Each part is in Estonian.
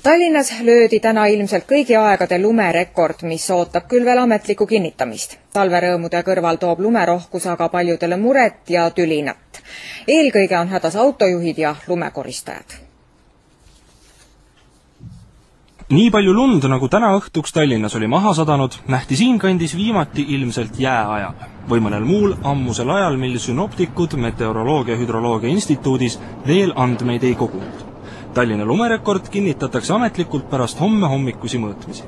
Tallinnas löödi täna ilmselt kõigi aegade lumerekord, mis ootab küll veel ametlikku kinnitamist. Talverõõmude kõrval toob lumerohkus aga paljudele muret ja tülinat. Eelkõige on hädas autojuhid ja lumekoristajad. Nii palju lund, nagu täna õhtuks Tallinnas oli maha sadanud, nähti siinkandis viimati ilmselt jääajal. Või mõnel muul ammusel ajal, mil synoptikud Meteoroloogia ja Hüdroloogia Instituudis veel andmeid ei kogunud. Tallinna lumerekord kinnitatakse ametlikult pärast homme hommikusi mõõtmisi.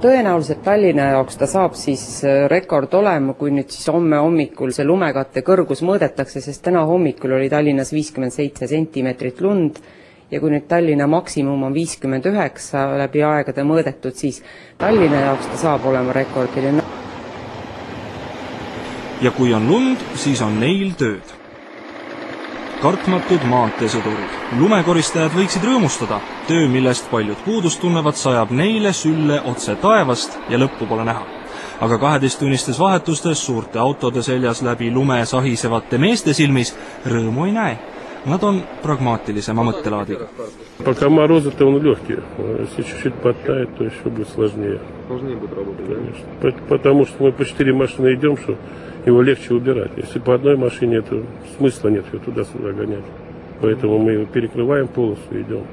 Tõenäoliselt Tallinna jaoks ta saab siis rekord olema, kui nüüd siis homme hommikul see lumekatte kõrgus mõõdetakse, sest täna hommikul oli Tallinnas 57 sentimeetrit lund ja kui nüüd Tallinna maksimum on 59 läbi aegade mõõdetud, siis Tallinna jaoks ta saab olema rekordiline. Ja kui on lund, siis on neil tööd. Kartmatud maanteesõdurid. Lumekoristajad võiksid rõõmustada. Töö, millest paljud puudust tunnevad, sajab neile sülle otse taevast ja lõppu pole näha. Aga 12-tunnistes vahetustes suurte autode seljas läbi lume sahisevate meeste silmis rõõmu ei näe. Nad on pragmaatilisema mõttelaadiga. Пока морозы-то он легкий. Если чуть-чуть подтает, то еще будет сложнее. Сложнее будет работать, конечно. Потому что мы по 4 машины идем, что его легче убирать. Если по одной машине, это смысла нет ее туда-сюда гонять. Поэтому мы его перекрываем полосу и идем.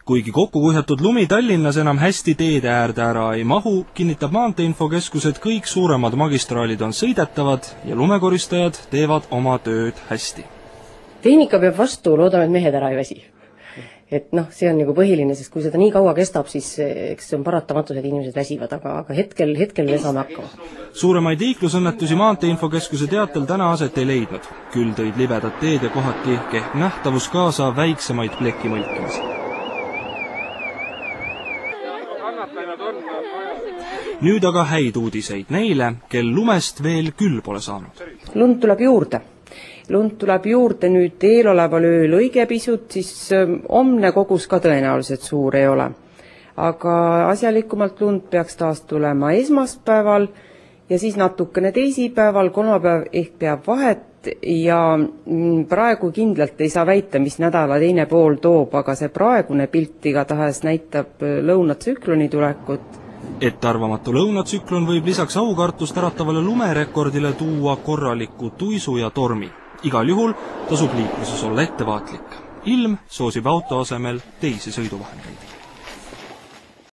Kuigi kokkukuhjatud lumi Tallinnas enam hästi teede äärde ära ei mahu, kinnitab Maanteeinfokeskus, et kõik suuremad magistraalid on sõidetavad ja lumekoristajad teevad oma tööd hästi. Tehnika peab vastu, loodame, et mehed ära ei väsi. Et see on nagu põhiline, sest kui seda nii kaua kestab, siis eks see on paratamatus, et inimesed väsivad, aga hetkel me saame hakkama. Suuremaid liiklusõnnetusi Maanteeinfokeskuse teatel täna aset ei leidnud. Küll tõid libedad teed ja kohati kehv nähtavus kaasa väiksemaid pleki mõlkimisi. Nüüd aga häid uudiseid neile, kel lumest veel küll pole saanud. Lund tuleb juurde. Lund tuleb juurde nüüd eeloleval ööl õige pisut, siis homne kogus ka tõenäoliselt suur ei ole. Aga asjalikumalt lund peaks taas tulema esmaspäeval ja siis natukene teisipäeval, kolmapäev ehk peab vahet ja praegu kindlalt ei saa väita, mis nädala teine pool toob, aga see praegune pilt igatahes näitab lõunatsükloni tulekut. Arvamatu lõunatsüklon võib lisaks aukartust äratavale lumerekordile tuua korraliku tuisu ja tormi. Igal juhul tasub liikluses olla ettevaatlik. Ilm soosib auto asemel teisi sõiduvahendeid.